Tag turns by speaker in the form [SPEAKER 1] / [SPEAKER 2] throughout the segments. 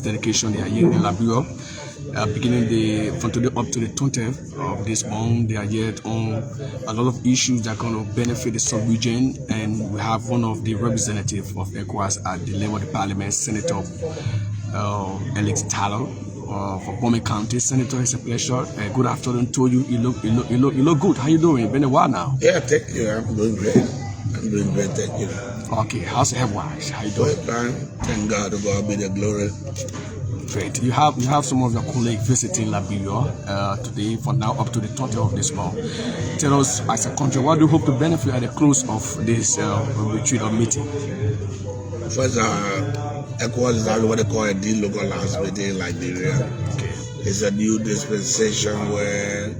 [SPEAKER 1] Christmas dedication. They are here in Liberia. Beginning from today up to the 20th of this month, they are yet on a lot of issues that are going to benefit the sub-region, and we have one of the representatives of Ecowas at the level of the parliament, Senator Alex Tallow for Bowman County. Senator, it's a pleasure. Good afternoon to you. You look good. How you doing? It's been a while now.
[SPEAKER 2] Yeah, thank you. I'm doing great. Thank you.
[SPEAKER 1] Okay, how's health-wise? How you doing?
[SPEAKER 2] Fine. Thank God. To God be the glory.
[SPEAKER 1] Great. You have some of your colleagues visiting Liberia today for now up to the 20th of this month. Tell us, as a country, what do you hope to benefit at the close of this retreat or meeting?
[SPEAKER 2] First, Ecowas is what they call a delocalized meeting in Liberia.
[SPEAKER 1] Okay.
[SPEAKER 2] It's a new dispensation where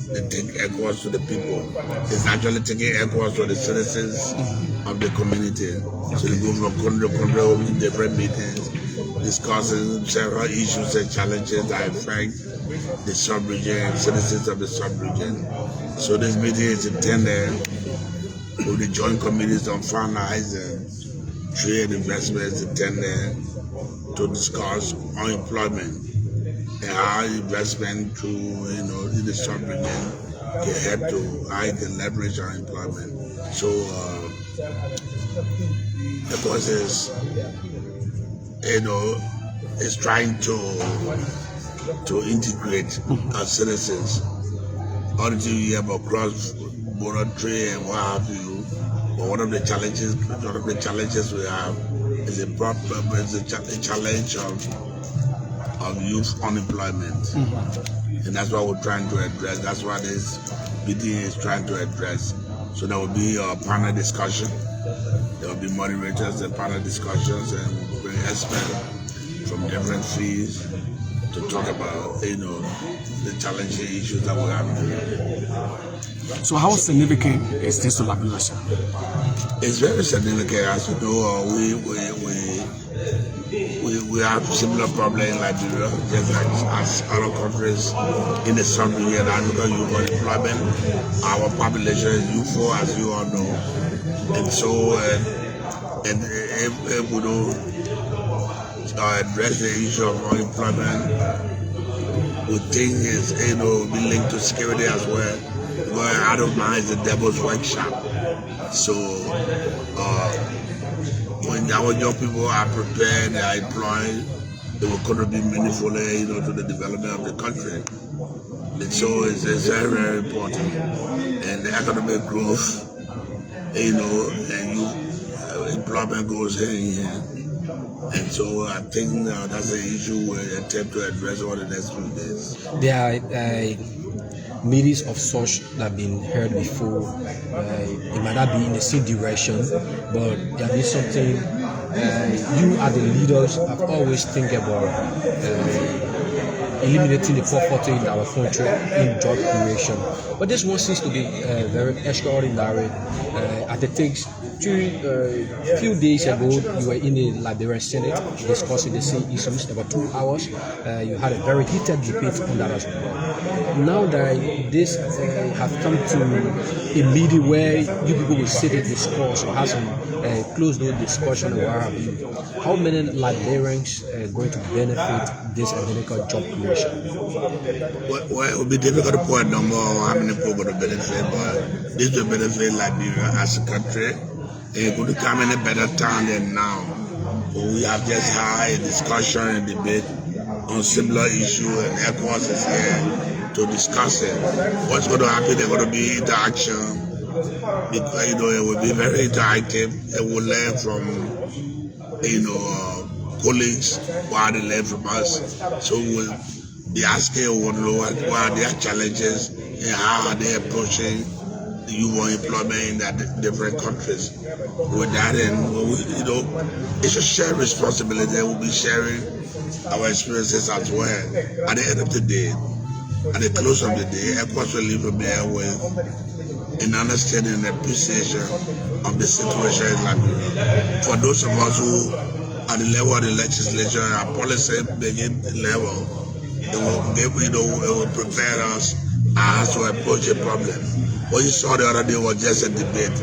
[SPEAKER 2] they take Ecowas to the people. It's actually taking Ecowas to the citizens of the community. Okay. So they go from country to country, holding different meetings, discussing several issues and challenges that affect the sub-region, citizens of the sub-region. So this meeting is intended with the joint committees on finance trade investments intended to discuss unemployment and how investment to in the sub-region can help to how it can leverage unemployment. So the process is trying to integrate our citizens. All the time you hear about cross-border trade and what have you. But one of the challenges we have is a challenge of youth unemployment, and that's what we're trying to address. That's what this meeting is trying to address. So there will be a panel discussion. There will be moderators and panel discussions, and we'll bring experts from different fields to talk about the challenging issues that we have.
[SPEAKER 1] So how significant is this to Liberia, sir?
[SPEAKER 2] It's very significant. As you know, we have similar problems in Liberia, just like as other countries in the sub-region. And because youth unemployment, our population is youthful, as you all know. And so, if we don't address the issue of unemployment, we think it's be linked to security as well. Because out of mind is the devil's workshop. So when our young people are prepared, they are employed, they will contribute meaningfully, to the development of the country. And so it's very, very important. And the economic growth, and employment goes hand in hand. And so I think that's an issue we attempt to address over the next few days.
[SPEAKER 3] There are meetings of such that have been heard before. It might not be in the same direction, but there is something you as the leaders have always think about eliminating the poverty in our country in job creation. But this one seems to be very extraordinary. At the things, a few days ago, you were in the Liberian Senate discussing the same issues. About 2 hours. You had a very heated debate on that as well. Now that this have come to a meeting where you people will sit and discuss or have some closed-door discussion or what have you, how many Liberians are going to benefit this identical job creation?
[SPEAKER 2] Well, it will be difficult to put a number on how many people are going to benefit, but this will benefit Liberia as a country. It could come in a better time than now. We have just had a discussion and debate on similar issue, and Ecowas is here to discuss it. What's going to happen? There's going to be interaction. Because, it will be very interactive, and we'll learn from colleagues while they learn from us. So we'll be asking what are their challenges and how are they approaching the youth unemployment in that different countries. With that, and it's a shared responsibility. We'll be sharing our experiences as well. At the end of the day, at the close of the day, Ecowas will leave there with an understanding and appreciation of the situation in Liberia. For those of us who, at the level of the legislature and policy making level, it will prepare us as to approach a problem. What you saw the other day was just a debate.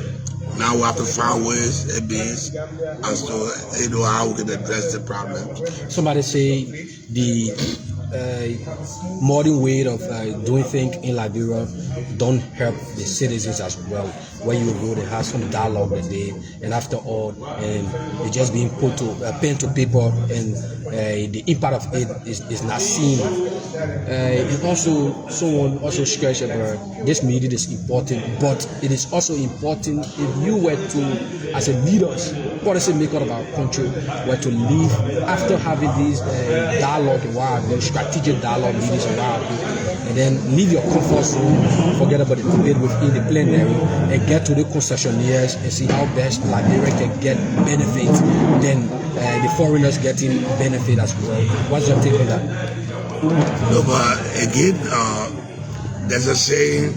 [SPEAKER 2] Now we have to find ways, means, as to how we can address the problem.
[SPEAKER 3] Somebody say the modern way of doing things in Liberia don't help the citizens as well. When you go, they have some dialogue with them, and after all, and they just being put to pen to paper, and the impact of it is not seen. And also, someone also stressed about this meeting is important, but it is also important if you were to, as a leaders, policy maker of our country, were to leave after having this dialogue a while ago, strategic dialogue meetings a while ago, and then leave your comfort zone, forget about the debate within the plenary, and get to the concessionaires and see how best Liberia can get benefits, then the foreigners getting benefit as well. What's your take on that?
[SPEAKER 2] No, but again, there's a saying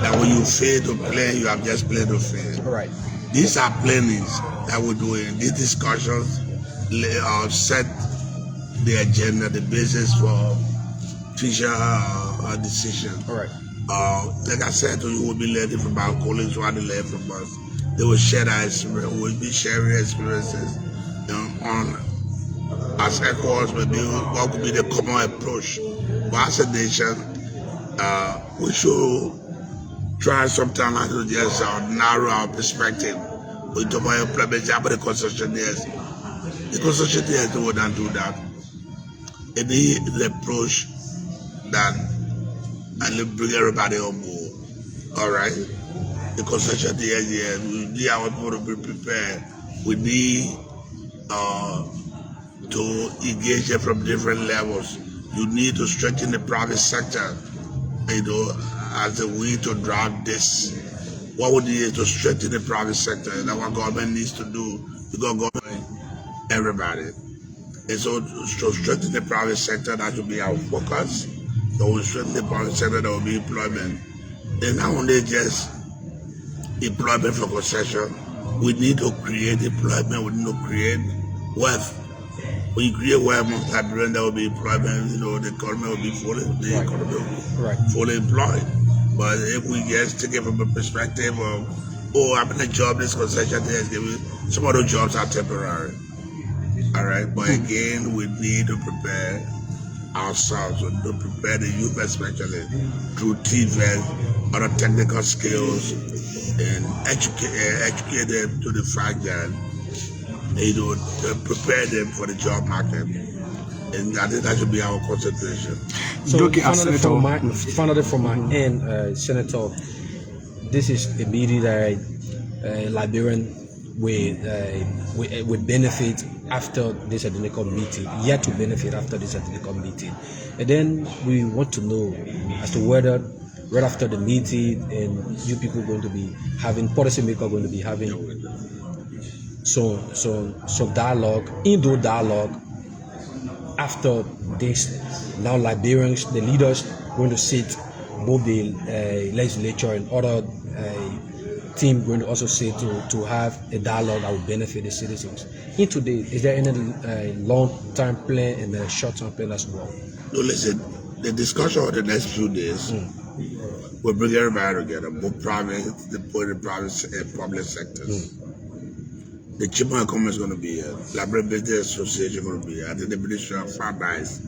[SPEAKER 2] that when you fail to plan, you have just played to fail.
[SPEAKER 3] All right.
[SPEAKER 2] These are plannings that we're doing. These discussions set the agenda, the basis for future decision.
[SPEAKER 3] All right.
[SPEAKER 2] Like I said to you, we'll be learning from our colleagues who are learning from us. They will share their experience. We'll be sharing experiences on as Ecowas, maybe what could be the common approach. But as a nation, we should try sometimes to just narrow our perspective. We talk about implementation of the concessionaires. The concessionaires will not do that. It needs the approach that and bring everybody on board. All right? The concessionaires, yeah, we need our people to be prepared. We need to engage them from different levels. You need to strengthen the private sector, as a way to drive this. What we need is to strengthen the private sector. That's what government needs to do. Because government, everybody. And so to strengthen the private sector, that should be our focus. So we strengthen the private sector, there will be employment. And not only just employment for concession, we need to create employment, we need to create wealth. When you create wealth among Liberians, there will be employment, the economy will be fully employed. But if we just take it from a perspective of, I'm in a job, this concession is giving, some of those jobs are temporary. All right, but again, we need to prepare ourselves, we need to prepare the youth especially through TVET, other technical skills, and educate them to the fact that prepare them for the job market. And I think that should be our concentration.
[SPEAKER 3] So finally from my end, Senator, this is a meeting that Liberian will benefit after this ethnical meeting, yet to benefit after this ethnical meeting. And then we want to know as to whether right after the meeting and you people going to be having, policymakers going to be having so dialogue, indoor dialogue after this. Now Liberians, the leaders, going to sit, both the legislature and other team going to also sit to have a dialogue that will benefit the citizens. In today, is there any long-term plan and a short-term plan as well?
[SPEAKER 2] No, listen, the discussion of the next few days will bring everybody together, both private, the private and public sectors. The Chamber of Commerce is going to be here. Liberian Business Association is going to be here. I think the Ministry of Finance,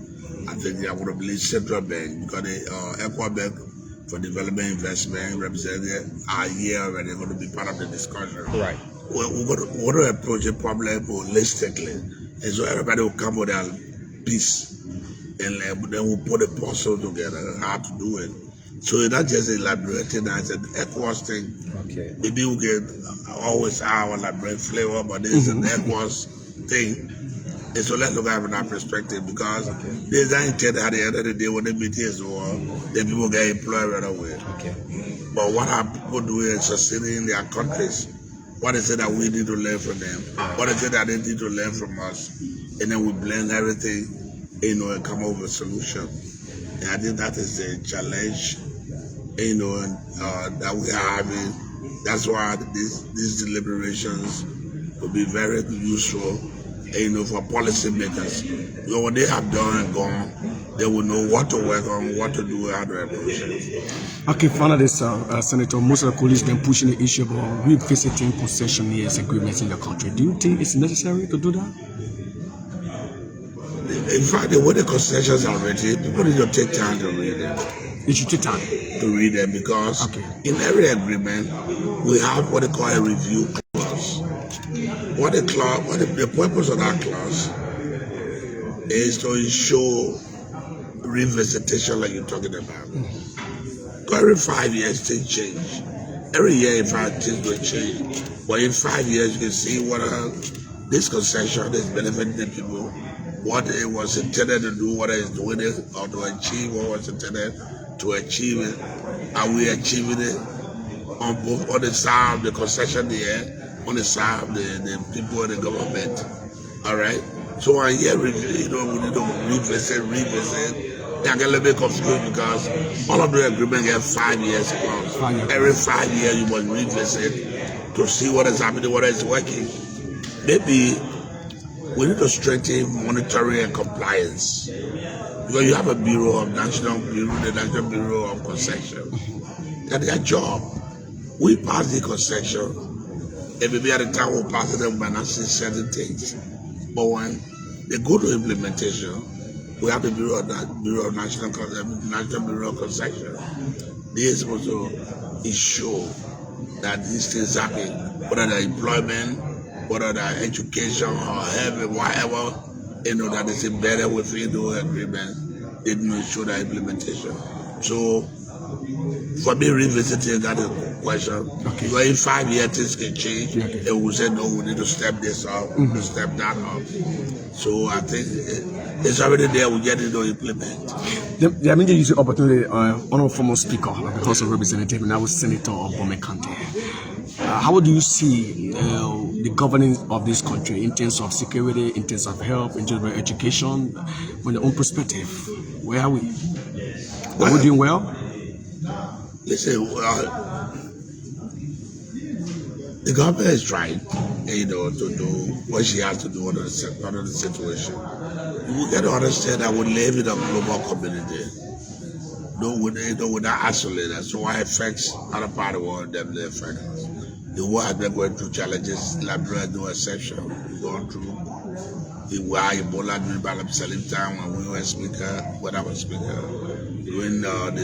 [SPEAKER 2] I think they are going to be Central Bank, because the Ecowas Bank for Development Investment representative are here and they're going to be part of the discussion.
[SPEAKER 3] Right.
[SPEAKER 2] We're going to approach the problem holistically, and so everybody will come with their piece, and then we'll put a puzzle together how to do it. So it's not just a Liberian thing, it's an Ecowas thing. Okay. Maybe we can always have our Liberian flavor, but this is an Ecowas thing. And so let's look at it from that perspective, because there's that intent at the end of the day when the meeting is over, then people get employed right away. Okay. But what are people doing succeeding in their countries? What is it that we need to learn from them? What is it that they need to learn from us? And then we blend everything, and come up with a solution. And I think that is the challenge, that we are having. That's why these deliberations will be very useful, for policymakers. What they have done and gone, they will know what to work on, what to do, how to approach it.
[SPEAKER 1] Okay, finally, this Senator, most of the colleagues been pushing the issue about revisiting concessionaires agreements in the country. Do you think it's necessary to do that?
[SPEAKER 2] In fact, the way the concessions are written, people need to take time to read it.
[SPEAKER 1] It should take time
[SPEAKER 2] to read them because in every agreement we have what they call a review clause. The purpose of that clause is to ensure revisitation, like you're talking about. Every 5 years things change. Every year, in fact, things will change. But in 5 years, you can see what this concession is benefiting the people, what it was intended to do, what it is doing it, or to achieve what was intended to achieve it. Are we achieving it on the side of the concession there, on the side of the people and the government? All right. So one year review, we need to revisit. They get a little bit confused because all of the agreement get 5 years clause. Every 5 years you must revisit to see what is happening, what is working. Maybe we need to strengthen monitoring and compliance. Because you have a Bureau of National Bureau of Concession. That's their job. We pass the concession, and maybe at the time we'll pass them by not seeing certain things. But when they go to implementation, we have the Bureau of National Bureau of Concession. They are supposed to ensure that these things happen, whether they're employment, whether they're education or health, whatever. That is embedded within the agreement, it will show the implementation. So, for me, revisiting that question, because in 5 years things can change, and we say, no, we need to step this up, step that up. So, I think it's already there, we get it to implement.
[SPEAKER 1] Let me use the opportunity, honorable former speaker of the House of Representatives, and now Senator Obome Kante. How do you see the governance of this country in terms of security, in terms of health, in terms of education, from your own perspective? Where are we? Are we doing well?
[SPEAKER 2] Listen, the government is trying, to do what she has to do under the situation. We got to understand that we live in a global community. We're not isolated. So what affects other part of the world, them they affect us. The world has been going through challenges. Liberia, no exception. We're going through the war, Ebola, during the same time when we were speaker, when I was speaker. During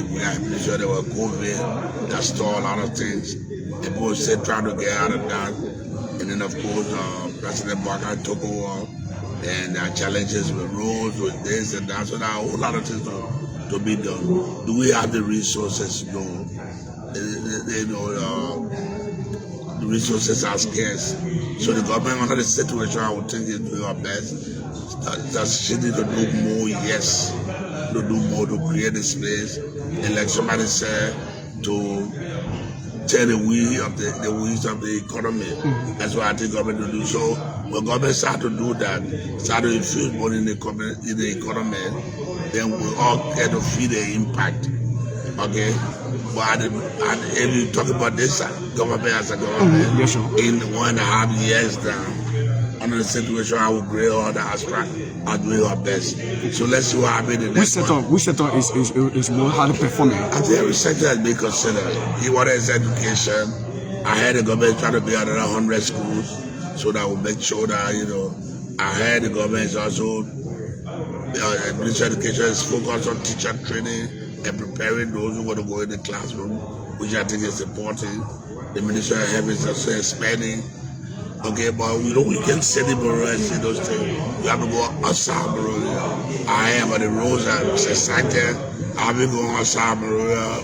[SPEAKER 2] we had sure there were COVID, that stole a lot of things. People were still trying to get out of that. And then, of course, President Barker took over, and there are challenges with roads, with this and that. So there are a whole lot of things to be done. Do we have the resources? No. The resources are scarce. So the government, under the situation, I would think is doing our best. Does she need to do more? Yes. To do more to create the space. And like somebody said, to turn the wheels of the economy. That's what I think government will do. So when government start to do that, start to infuse money in the economy, then we all get to feel the impact. Okay? But if you talk about this government as a government, in 1.5 years now, under the situation, I will grade all the aspects. I'll do our best. So let's see what happens in the next one.
[SPEAKER 1] Which sector is more highly performing?
[SPEAKER 2] I think every sector has been considered. What is education? I heard the government trying to build another 100 schools, so that will make sure that, I heard the government is also, Ministry of Education is focused on teacher training and preparing those who want to go in the classroom, which I think is important. The Ministry of Health is also expanding. Okay, but we can say the Bureau and see those things. We have to go outside Bureau. I am on the roads and excited. I've been going outside Bureau.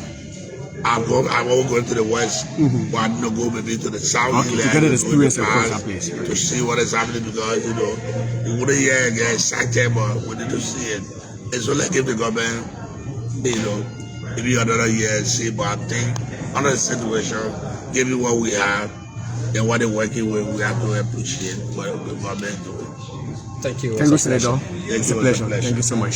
[SPEAKER 2] I'm going to the west, but I'm going to go maybe to the south.
[SPEAKER 1] Okay, to get an experience across that place.
[SPEAKER 2] To see what is happening because, we wouldn't get excited, but we need to see it. And so let's give the government, maybe another year and see, but I think under the situation, give it what we have. And what they're working with, we have to appreciate what the government is doing.
[SPEAKER 3] Thank you.
[SPEAKER 1] Thank you, Senator. It's a pleasure. Thank you so much.